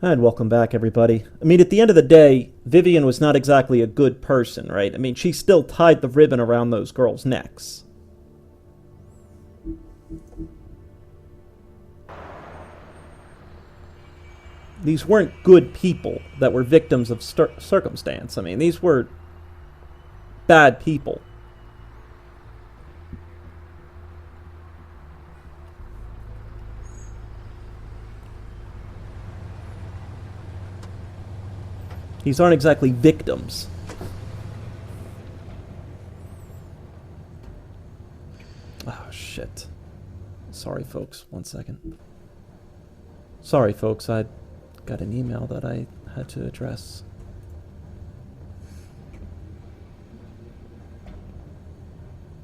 And welcome back, everybody. I mean, at the end of the day, Vivian was not exactly a good person, right? I mean, she still tied the ribbon around those girls' necks. These weren't good people that were victims of circumstance. I mean, these were bad people. These aren't exactly victims. Oh, shit. Sorry, folks. 1 second. Sorry, folks. I got an email that I had to address.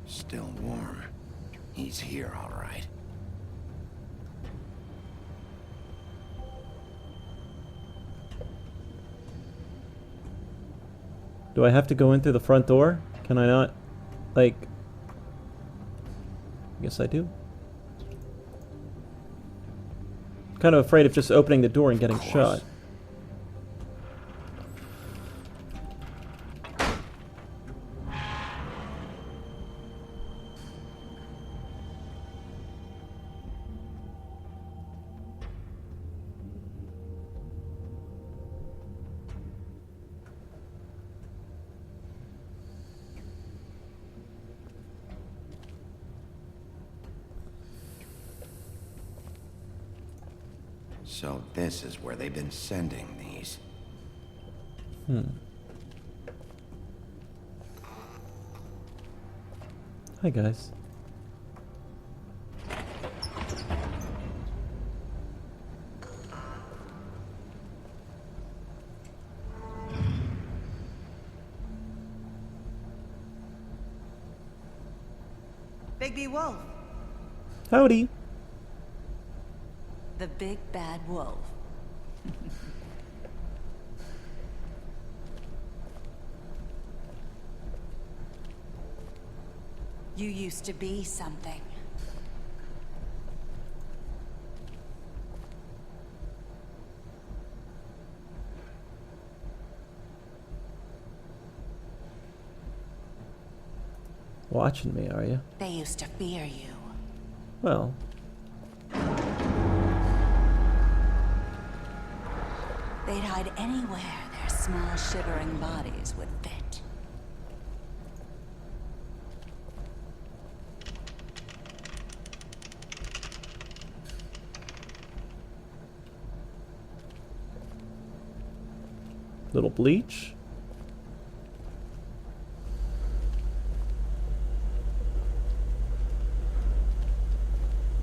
Still warm. He's here, all right. Do I have to go in through the front door? Can I not? Like... I guess I do. I'm kind of afraid of just opening the door and getting shot. So this is where they've been sending these. Hi, guys. Bigby Wolf. Howdy. The big bad wolf. You used to be something. Watching me, are you? They used to fear you. Well, They'd hide anywhere their small shivering bodies would fit. little bleach.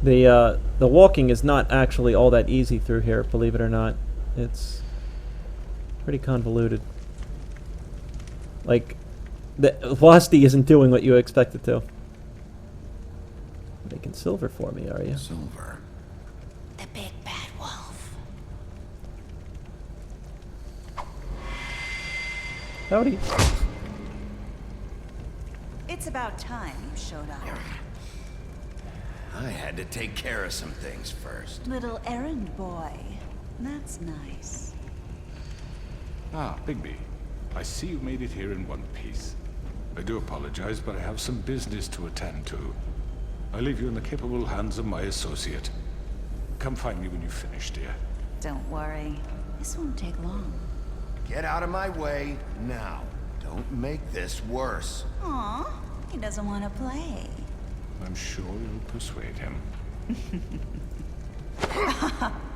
The walking is not actually all that easy through here, believe it or not. It's pretty convoluted. Like, the velocity isn't doing what you expect it to. Making silver for me, are you? Silver. The big bad wolf. Howdy. It's about time you showed up. I had to take care of some things first. Little errand boy. That's nice. Ah, Bigby. I see you made it here in one piece. I do apologize, but I have some business to attend to. I leave you in the capable hands of my associate. Come find me when you finish, dear. Don't worry. This won't take long. Get out of my way now. Don't make this worse. Aw, he doesn't want to play. I'm sure you'll persuade him.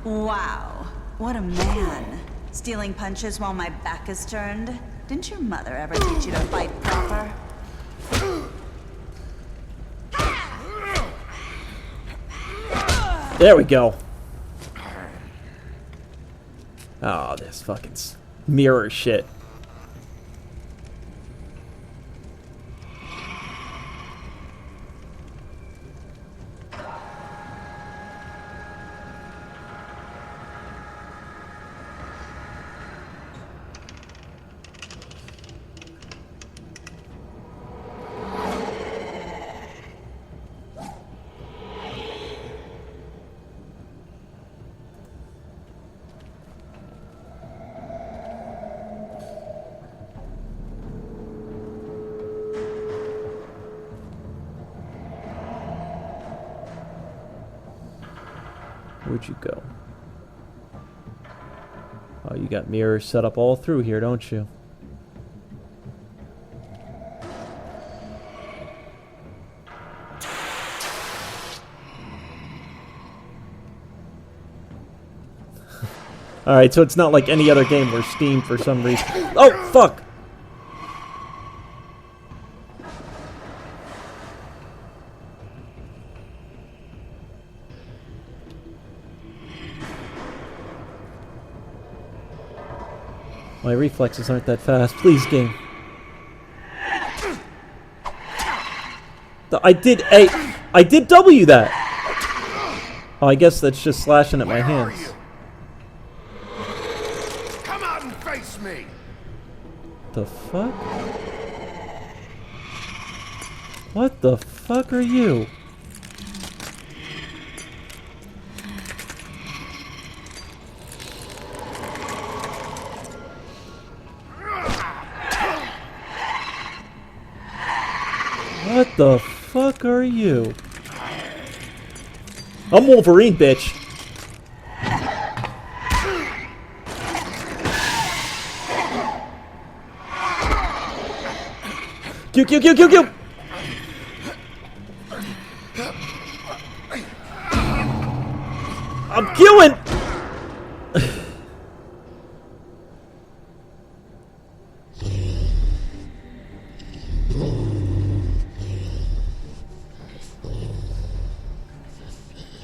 Wow, what a man. Stealing punches while my back is turned? Didn't your mother ever teach you to fight proper? There we go. Oh, this fucking mirror shit. Where'd you go? Oh, you got mirrors set up all through here, don't you? Alright, so it's not like any other game where Steam, for some reason... Oh, fuck! My reflexes aren't that fast. Please, game. I did W that! Oh, I guess that's just slashing at my Where hands. are you? Come out and face me! The fuck? What the fuck are you? What the fuck are you? I'm Wolverine, bitch. Q, Q, Q, Q, Q! I'm queuing!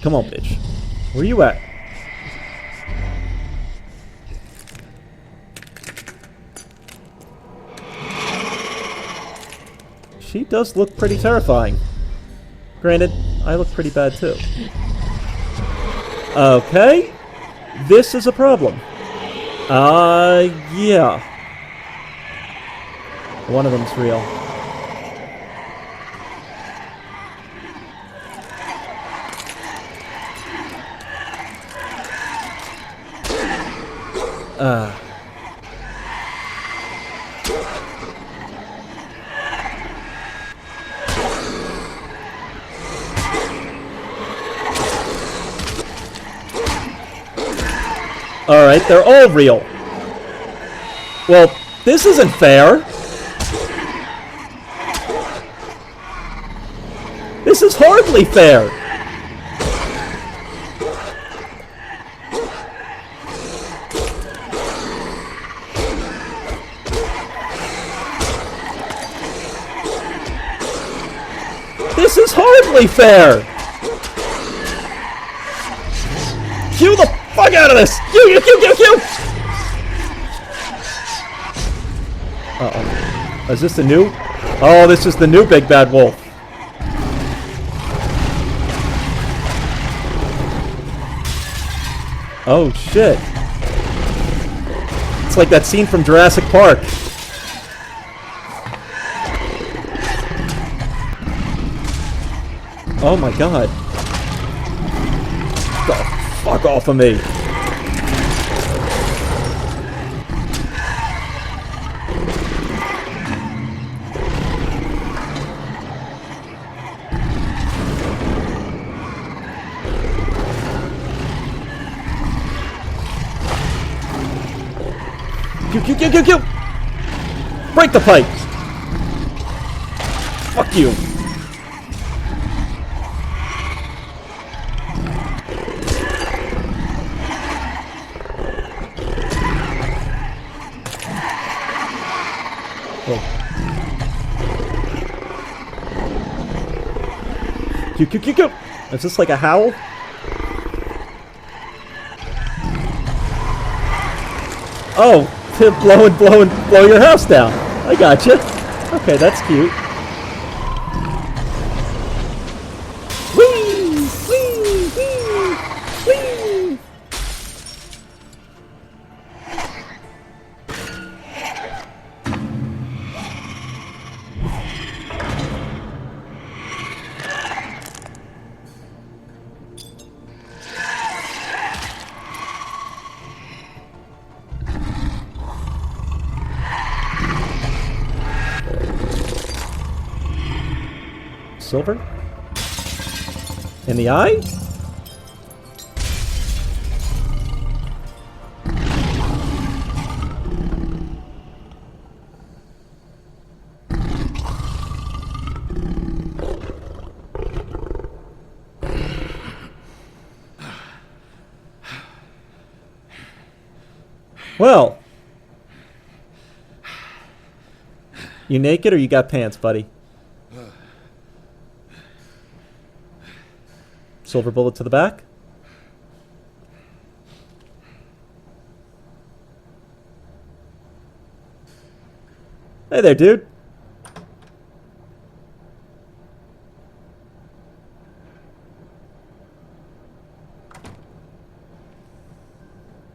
Come on, bitch. Where you at? She does look pretty terrifying. Granted, I look pretty bad too. Okay. This is a problem. Yeah. One of them's real. Alright, they're all real. Well, this isn't fair. This is hardly fair. This is hardly fair! Cue the fuck out of this! Cue! Uh-oh. Is this the new? Oh, this is the new big bad wolf. Oh, shit. It's like that scene from Jurassic Park. Oh my god. The fuck off of me. Q. Break the pipe. Fuck you. Q. Is this like a howl? Oh, to blow your house down. I gotcha. Okay, that's cute. Whee! Silver? In the eye? Well. You naked or you got pants, buddy? Silver bullet to the back. Hey there, dude.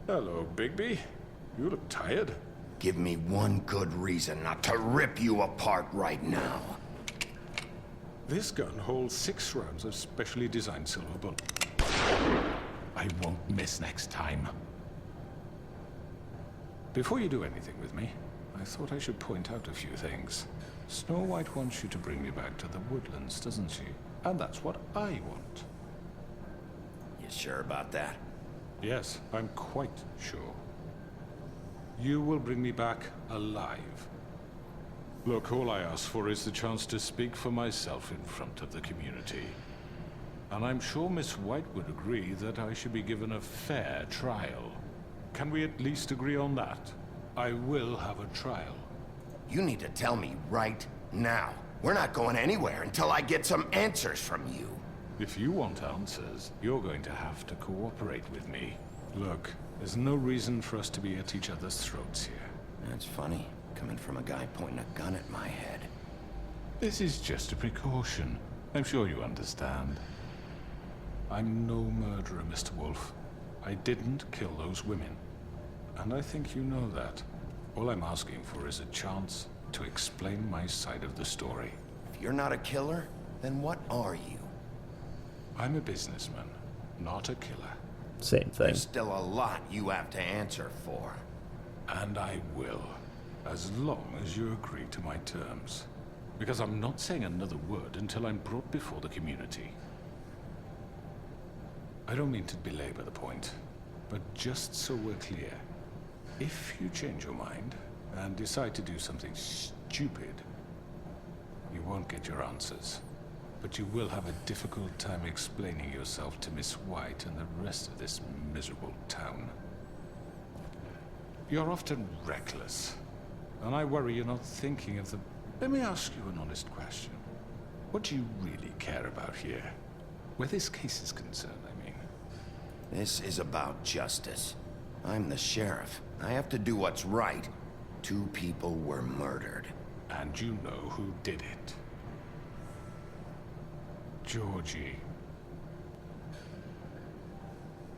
Hello, Bigby. You look tired. Give me one good reason not to rip you apart right now. This gun holds 6 rounds of specially designed silver bullet. I won't miss next time. Before you do anything with me, I thought I should point out a few things. Snow White wants you to bring me back to the woodlands, doesn't she? And that's what I want. You sure about that? Yes, I'm quite sure. You will bring me back alive. Look, all I ask for is the chance to speak for myself in front of the community. And I'm sure Miss White would agree that I should be given a fair trial. Can we at least agree on that? I will have a trial. You need to tell me right now. We're not going anywhere until I get some answers from you. If you want answers, you're going to have to cooperate with me. Look, there's no reason for us to be at each other's throats here. That's funny, coming from a guy pointing a gun at my head. This is just a precaution. I'm sure you understand. I'm no murderer, Mr. Wolf. I didn't kill those women. And I think you know that. All I'm asking for is a chance to explain my side of the story. If you're not a killer, then what are you? I'm a businessman, not a killer. Same thing. There's still a lot you have to answer for. And I will, as long as you agree to my terms. Because I'm not saying another word until I'm brought before the community. I don't mean to belabor the point, but just so we're clear, if you change your mind and decide to do something stupid, you won't get your answers. But you will have a difficult time explaining yourself to Miss White and the rest of this miserable town. You're often reckless, and I worry you're not thinking of the... Let me ask you an honest question. What do you really care about here? Where this case is concerned, I mean. This is about justice. I'm the sheriff. I have to do what's right. 2 people were murdered. And you know who did it. Georgie.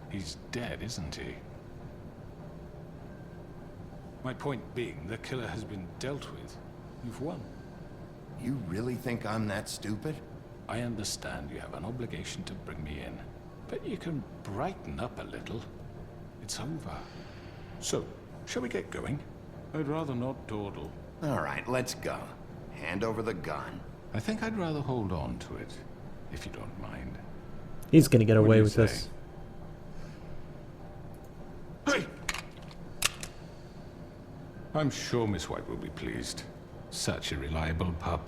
He's dead, isn't he? My point being, the killer has been dealt with. You've won. You really think I'm that stupid? I understand you have an obligation to bring me in, but you can brighten up a little. It's over. So, shall we get going? I'd rather not dawdle. All right, let's go. Hand over the gun. I think I'd rather hold on to it, if you don't mind. He's gonna get What do away you with say? this. Hey! I'm sure Miss White will be pleased. Such a reliable pup.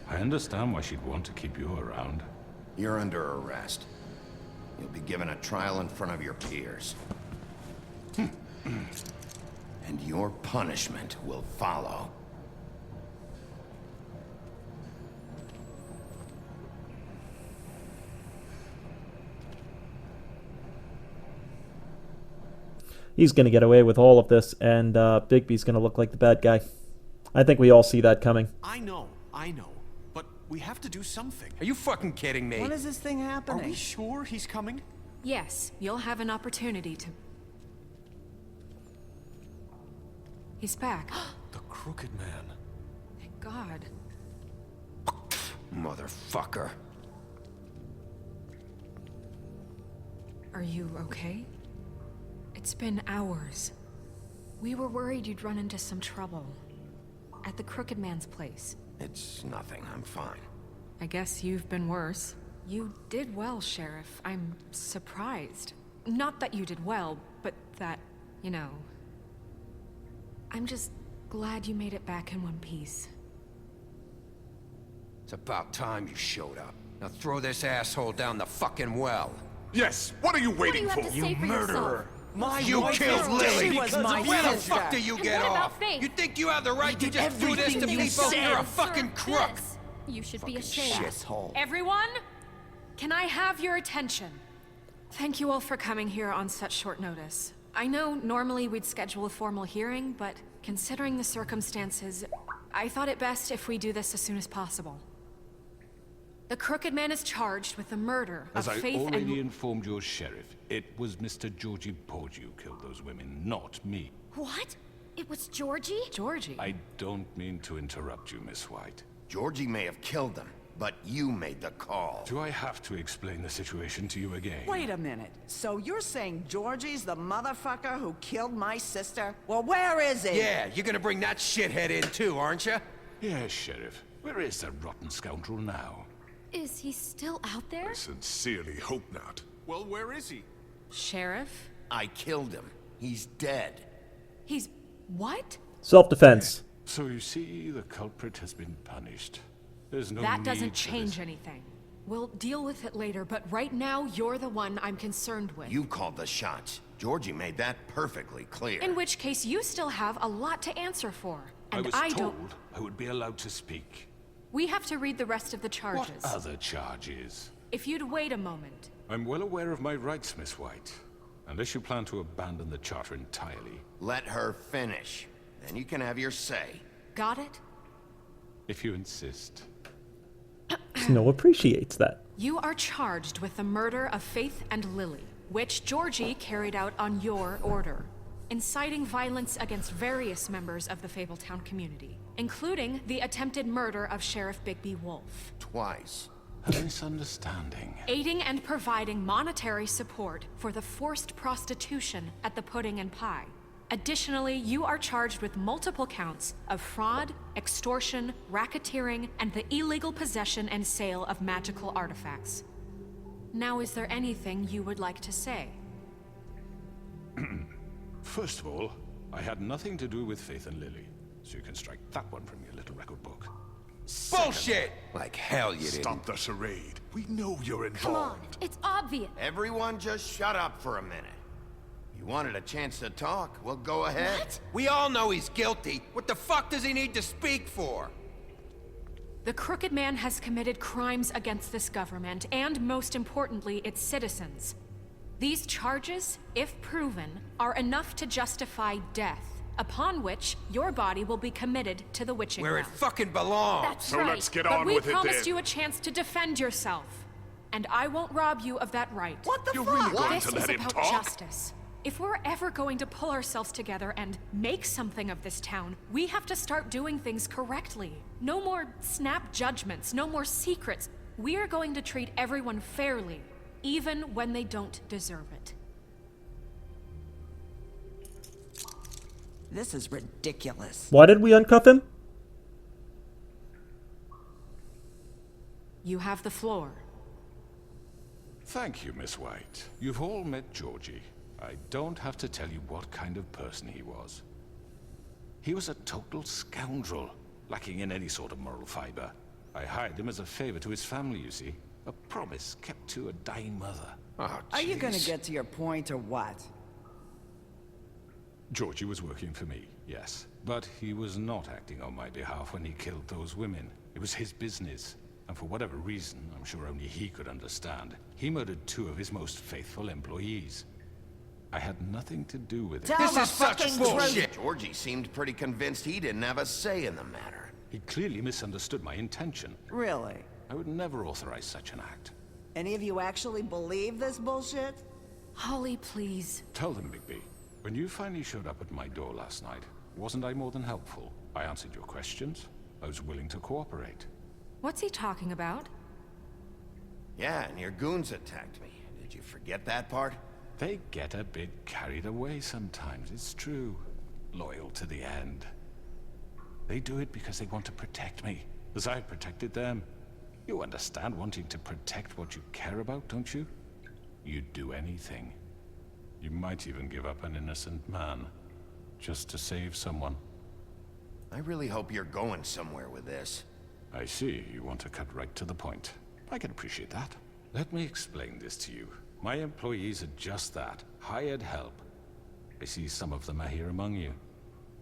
I understand why she'd want to keep you around. You're under arrest. You'll be given a trial in front of your peers. And your punishment will follow. He's gonna get away with all of this, and Bigby's gonna look like the bad guy. I think we all see that coming. I know. But we have to do something. Are you fucking kidding me? When is this thing Are happening? we sure he's coming? Yes, you'll have an opportunity to... He's back. The Crooked Man. Thank God. Motherfucker. Are you okay? It's been hours. We were worried you'd run into some trouble. At the Crooked Man's place. It's nothing. I'm fine. I guess you've been worse. You did well, Sheriff. I'm surprised. Not that you did well, but that, you know... I'm just glad you made it back in one piece. It's about time you showed up. Now throw this asshole down the fucking well. Yes, what are you waiting What do you have to say for yourself? My You wife killed is Lily dead She because was my my Where the sister. fuck do you get what about off? Faith? You think you have the right to did just do this to everything you people? said. You're a fucking crook. This. You should be Fucking ashamed. shithole. Everyone, can I have your attention? Thank you all for coming here on such short notice. I know normally we'd schedule a formal hearing, but considering the circumstances, I thought it best if we do this as soon as possible. The Crooked Man is charged with the murder As of I Faith already and... informed your sheriff, it was Mr. Georgie Porgy who killed those women, not me. What? It was Georgie? Georgie? I don't mean to interrupt you, Miss White. Georgie may have killed them, but you made the call. Do I have to explain the situation to you again? Wait a minute. So you're saying Georgie's the motherfucker who killed my sister? Well, where is he? Yeah, you're gonna bring that shithead in too, aren't you? Yes, Sheriff. Where is that rotten scoundrel now? Is he still out there? I sincerely hope not. Well, where is he? Sheriff? I killed him. He's dead. He's... what? Self-defense. So you see, the culprit has been punished. There's no That need doesn't for change this. anything. We'll deal with it later, but right now, you're the one I'm concerned with. You called the shots. Georgie made that perfectly clear. In which case, you still have a lot to answer for. I And was I told don't... I would be allowed to speak. We have to read the rest of the What charges. other charges? If you'd wait a moment. I'm well aware of my rights, Miss White. Unless you plan to abandon the charter entirely. Let her finish. Then you can have your say. Got it? If you insist. Snow appreciates that. You are charged with the murder of Faith and Lily, which Georgie carried out on your order, inciting violence against various members of the Fabletown community, including the attempted murder of Sheriff Bigby Wolf. Twice. A misunderstanding. Aiding and providing monetary support for the forced prostitution at the Pudding and Pie. Additionally, you are charged with multiple counts of fraud, extortion, racketeering, and the illegal possession and sale of magical artifacts. Now, is there anything you would like to say? First of all, I had nothing to do with Faith and Lily, so you can strike that one from your little record book. Bullshit! Like hell you didn't. Stop the charade. We know you're Come on, involved. it's obvious. Everyone just shut up for a minute. You wanted a chance to talk? Well, go ahead. What? We all know he's guilty. What the fuck does he need to speak for? The Crooked Man has committed crimes against this government, and most importantly, its citizens. These charges, if proven, are enough to justify death, upon which your body will be committed to the witching Where it ground. fucking belongs. That's So right. let's get But on we with it promised then. you a chance to defend yourself, and I won't rob you of that right. What the You're fuck? really going This to is let him about talk? justice. If we're ever going to pull ourselves together and make something of this town, we have to start doing things correctly. No more snap judgments, no more secrets. We are going to treat everyone fairly, even when they don't deserve it. This is ridiculous. Why did we uncuff him? You have the floor. Thank you, Miss White. You've all met Georgie. I don't have to tell you what kind of person he was. He was a total scoundrel, lacking in any sort of moral fiber. I hired him as a favor to his family, you see. A promise kept to a dying mother. Oh, Are you gonna jeez. get to your point or what? Georgie was working for me, yes. But he was not acting on my behalf when he killed those women. It was his business. And for whatever reason, I'm sure only he could understand, he murdered 2 of his most faithful employees. I had nothing to do with it. Tell This the is such fucking bullshit. truth. Georgie seemed pretty convinced he didn't have a say in the matter. He clearly misunderstood my intention. Really? I would never authorize such an act. Any of you actually believe this bullshit? Holly, please. Tell them, Bigby. When you finally showed up at my door last night, wasn't I more than helpful? I answered your questions. I was willing to cooperate. What's he talking about? Yeah, and your goons attacked me. Did you forget that part? They get a bit carried away sometimes, it's true. Loyal to the end. They do it because they want to protect me, as I protected them. You understand wanting to protect what you care about, don't you? You'd do anything. You might even give up an innocent man, just to save someone. I really hope you're going somewhere with this. I see, you want to cut right to the point. I can appreciate that. Let me explain this to you. My employees are just that, hired help. I see some of them are here among you.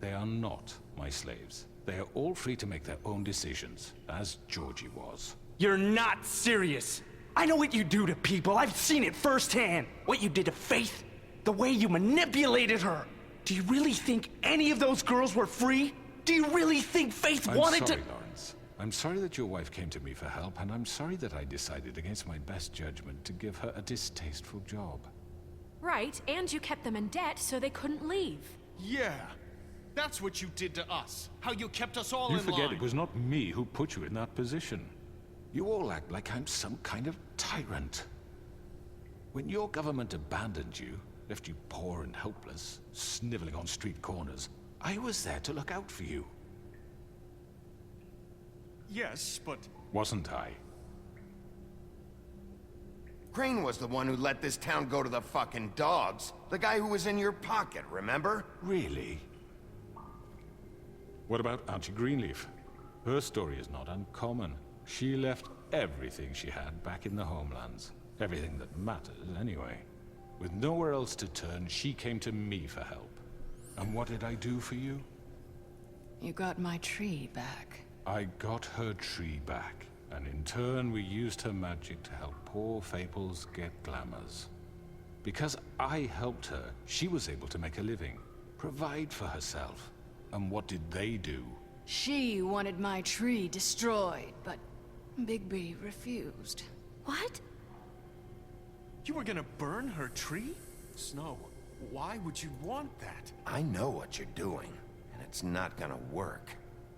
They are not my slaves. They are all free to make their own decisions, as Georgie was. You're not serious. I know what you do to people. I've seen it firsthand. What you did to Faith. The way you manipulated her. Do you really think any of those girls were free? Do you really think Faith wanted to— I'm sorry, Lawrence. I'm sorry that your wife came to me for help, and I'm sorry that I decided against my best judgment to give her a distasteful job. Right, and you kept them in debt so they couldn't leave. Yeah. That's what you did to us. How you kept us all You in line. forget it was not me who put you in that position. You all act like I'm some kind of tyrant. When your government abandoned you, left you poor and helpless, sniveling on street corners, I was there to look out for you. Yes, but... Wasn't I? Crane was the one who let this town go to the fucking dogs. The guy who was in your pocket, remember? Really? What about Auntie Greenleaf? Her story is not uncommon. She left everything she had back in the homelands. Everything that mattered, anyway. With nowhere else to turn, she came to me for help. And what did I do for you? You got my tree back. I got her tree back, and in turn we used her magic to help poor Faples get glamours. Because I helped her, she was able to make a living, provide for herself. And what did they do? She wanted my tree destroyed, but Bigby refused. What? You were gonna burn her tree? Snow, why would you want that? I know what you're doing, and it's not gonna work.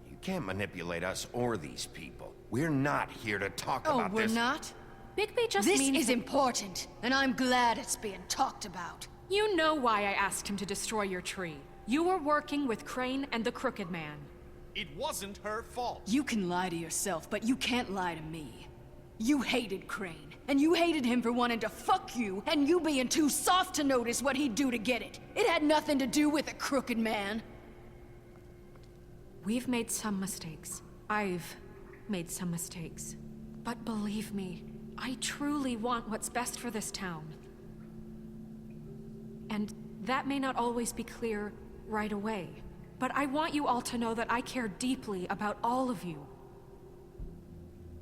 You can't manipulate us or these people. We're not here to talk about this. Oh, we're not? Bigby just This means is important, and I'm glad it's being talked about. You know why I asked him to destroy your tree. You were working with Crane and the Crooked Man. It wasn't her fault. You can lie to yourself, but you can't lie to me. You hated Crane, and you hated him for wanting to fuck you, and you being too soft to notice what he'd do to get it. It had nothing to do with the Crooked Man. We've made some mistakes. I've made some mistakes. But believe me, I truly want what's best for this town. And that may not always be clear right away. But I want you all to know that I care deeply about all of you.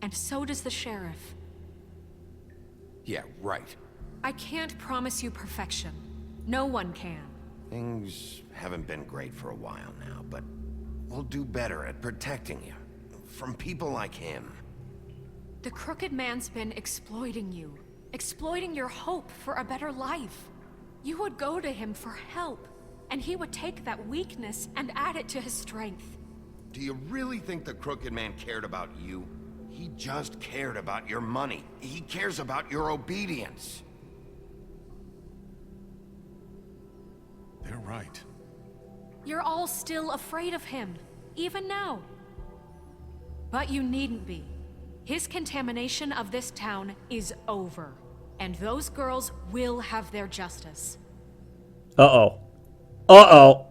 And so does the sheriff. Yeah, right. I can't promise you perfection. No one can. Things haven't been great for a while now, but we'll do better at protecting you. From people like him. The Crooked Man's been exploiting you. Exploiting your hope for a better life. You would go to him for help. And he would take that weakness and add it to his strength. Do you really think the Crooked Man cared about you? He just cared about your money. He cares about your obedience. They're right. You're all still afraid of him, even now. But you needn't be. His contamination of this town is over. And those girls will have their justice. Uh-oh. Uh-oh.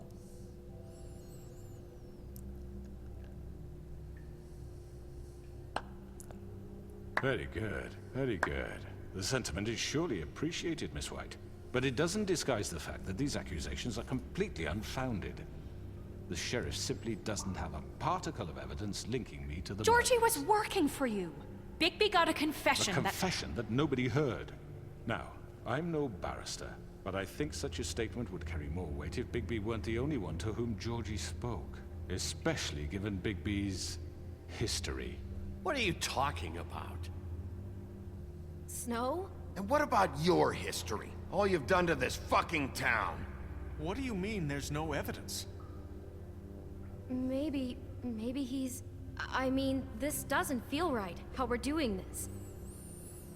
Very good, very good. The sentiment is surely appreciated, Miss White. But it doesn't disguise the fact that these accusations are completely unfounded. The sheriff simply doesn't have a particle of evidence linking me to the Georgie murders. was working for you. Bigby got a confession A confession that nobody heard. Now, I'm no barrister, but I think such a statement would carry more weight if Bigby weren't the only one to whom Georgie spoke. Especially given Bigby's history. What are you talking about? Snow? And what about your history? All you've done to this fucking town? What do you mean there's no evidence? Maybe he's... I mean, this doesn't feel right, how we're doing this.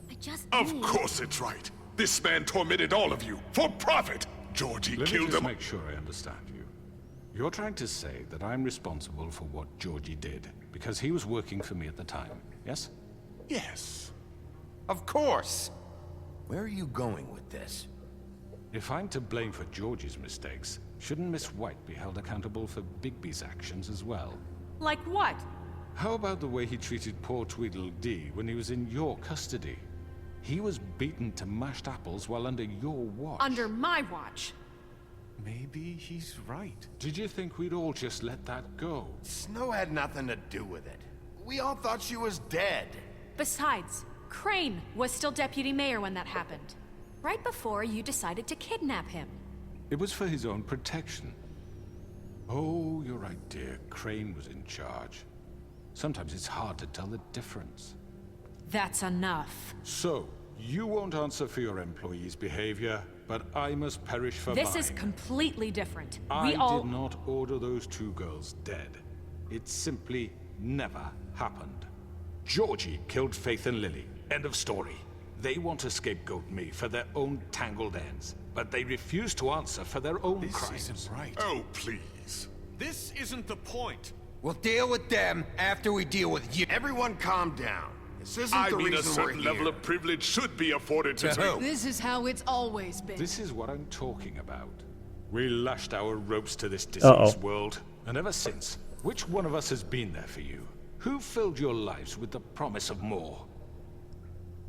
I just Of need... course it's right. This man tormented all of you, for profit. Georgie Let me killed just him. make sure I understand you. You're trying to say that I'm responsible for what Georgie did, because he was working for me at the time, yes? Yes. Of course! Where are you going with this? If I'm to blame for Georgie's mistakes, shouldn't Miss White be held accountable for Bigby's actions as well? Like what? How about the way he treated poor Tweedledee when he was in your custody? He was beaten to mashed apples while under your watch. Under my watch. Maybe he's right. Did you think we'd all just let that go? Snow had nothing to do with it. We all thought she was dead. Besides, Crane was still deputy mayor when that happened. Right before you decided to kidnap him. It was for his own protection. Oh, you're right, dear. Crane was in charge. Sometimes it's hard to tell the difference. That's enough. So, you won't answer for your employees' behavior, but I must perish for mine. This is completely different. I did not order those two girls dead. It simply never happened. Georgie killed Faith and Lily. End of story. They want to scapegoat me for their own tangled ends, but they refuse to answer for their own crimes. This isn't right. Oh, please. This isn't the point. We'll deal with them after we deal with you. Everyone calm down. This isn't I the mean, a reason we're certain here. level of privilege should be afforded to who? This is how it's always been. This is what I'm talking about. We lashed our ropes to this diseased world, and ever since, which one of us has been there for you? Who filled your lives with the promise of more?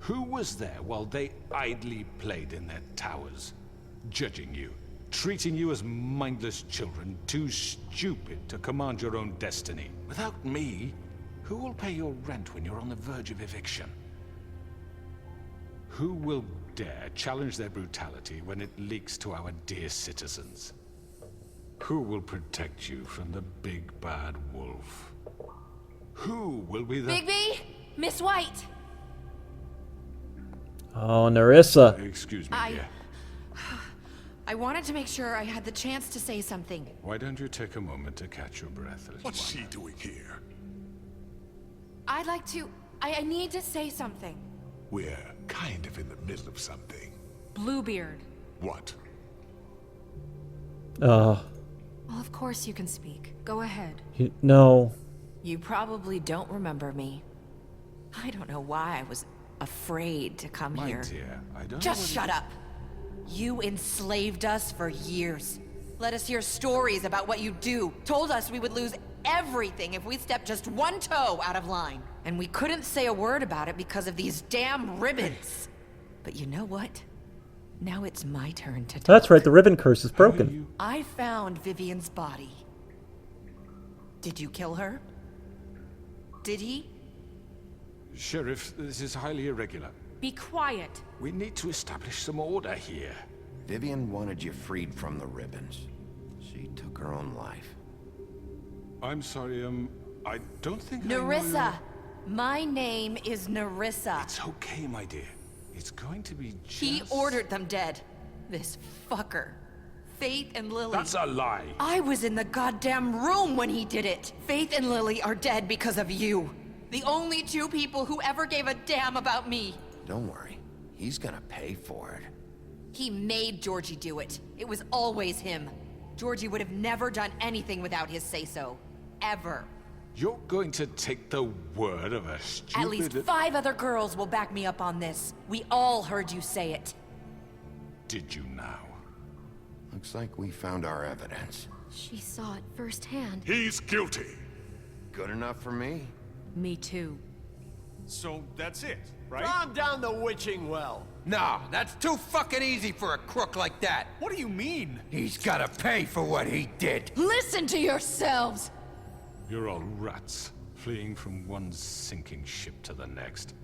Who was there while they idly played in their towers, judging you, treating you as mindless children, too stupid to command your own destiny? Without me, who will pay your rent when you're on the verge of eviction? Who will dare challenge their brutality when it leaks to our dear citizens? Who will protect you from the big bad wolf? Who will be the— Bigby! Miss White! Oh, Nerissa. Excuse me, dear. I wanted to make sure I had the chance to say something. Why don't you take a moment to catch your breath, little What's one? she doing here? I'd like to... I need to say something. We're kind of in the middle of something. Bluebeard. What? Well, of course you can speak. Go ahead. No. You probably don't remember me. I don't know why I was afraid to come My here. dear, I don't Just know shut up. You enslaved us for years. Let us hear stories about what you do. Told us we would lose everything if we stepped just one toe out of line. And we couldn't say a word about it because of these damn ribbons. But you know what? Now it's my turn to talk. That's right, the ribbon curse is broken. I found Vivian's body. Did you kill her? Did he? Sheriff, this is highly irregular. Be quiet. We need to establish some order here. Vivian wanted you freed from the ribbons. She took her own life. I'm sorry, I don't think I know Nerissa! My name is Nerissa. It's okay, my dear. It's going to be just... He ordered them dead. This fucker. Faith and Lily. That's a lie. I was in the goddamn room when he did it. Faith and Lily are dead because of you. The only two people who ever gave a damn about me. Don't worry. He's gonna pay for it. He made Georgie do it. It was always him. Georgie would have never done anything without his say-so. Ever. You're going to take the word of a stupid... At least 5 other girls will back me up on this. We all heard you say it. Did you now? Looks like we found our evidence. She saw it firsthand. He's guilty. Good enough for me. Me too. So that's it, right? Calm down the witching well. No, that's too fucking easy for a crook like that. What do you mean? He's gotta pay for what he did. Listen to yourselves! You're all rats, fleeing from one sinking ship to the next.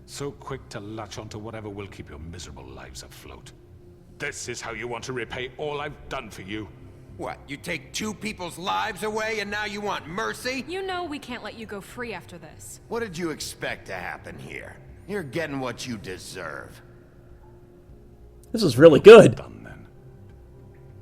So quick to latch onto whatever will keep your miserable lives afloat. This is how you want to repay all I've done for you? What, you take 2 people's lives away and now you want mercy? You know we can't let you go free after this. What did you expect to happen here? You're getting what you deserve. This is really good. Done then.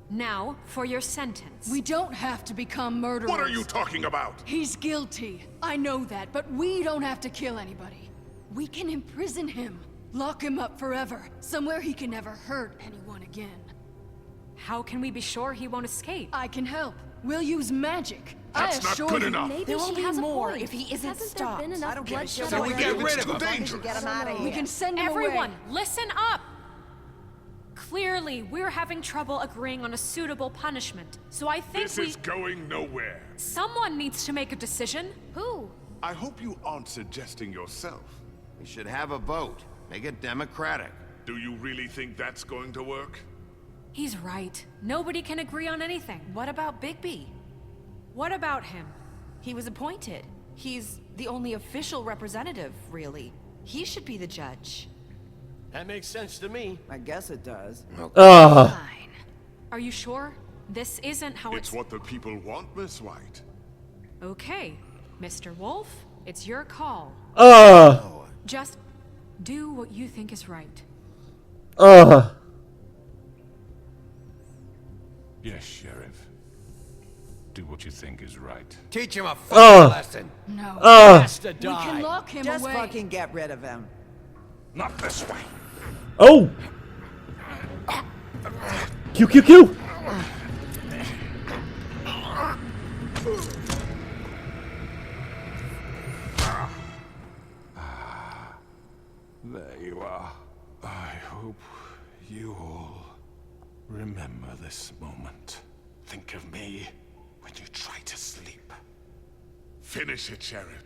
Now, for your sentence. We don't have to become murderers. What are you talking about? He's guilty. I know that, but we don't have to kill anybody. We can imprison him. Lock him up forever. Somewhere he can never hurt anyone again. How can we be sure he won't escape? I can help. We'll use magic. That's not good enough. Maybe There will she be has a more point. if he isn't Hasn't stopped. there been enough I don't give a bloodshed shit. So we already? get rid of Too him. dangerous. Get him out of here. We can send him Everyone, away. listen up! Clearly, we're having trouble agreeing on a suitable punishment. So I think This is going nowhere. someone needs to make a decision. Who? I hope you aren't suggesting yourself. We should have a vote. Make it democratic. Do you really think that's going to work? He's right. Nobody can agree on anything. What about Bigby? What about him? He was appointed. He's the only official representative, really. He should be the judge. That makes sense to me. I guess it does. Ugh. Are you sure? This isn't how It's what the people want, Miss White. Okay, Mr. Wolf, it's your call. Just do what you think is right. Yes, Sheriff. Do what you think is right. Teach him a fucking lesson. No. He has to We die. can lock him Just away. fucking get rid of him. Not this way. Oh! Q, Q, Q! There you are. I hope you all remember this moment. Think of me when you try to sleep. Finish it, Sheriff.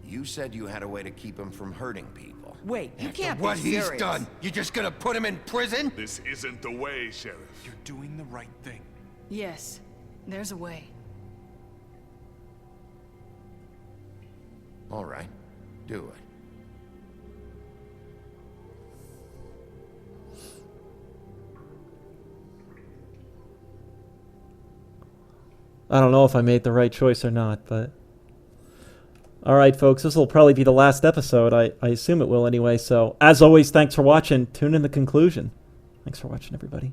You said you had a way to keep him from hurting people. Wait, you can't What be he's serious. done, you just gonna put him in prison? This isn't the way, Sheriff. You're doing the right thing. Yes, there's a way. All right, do it. I don't know if I made the right choice or not, but... Alright, folks, this will probably be the last episode. I assume it will anyway, so... As always, thanks for watching. Tune in the conclusion. Thanks for watching, everybody.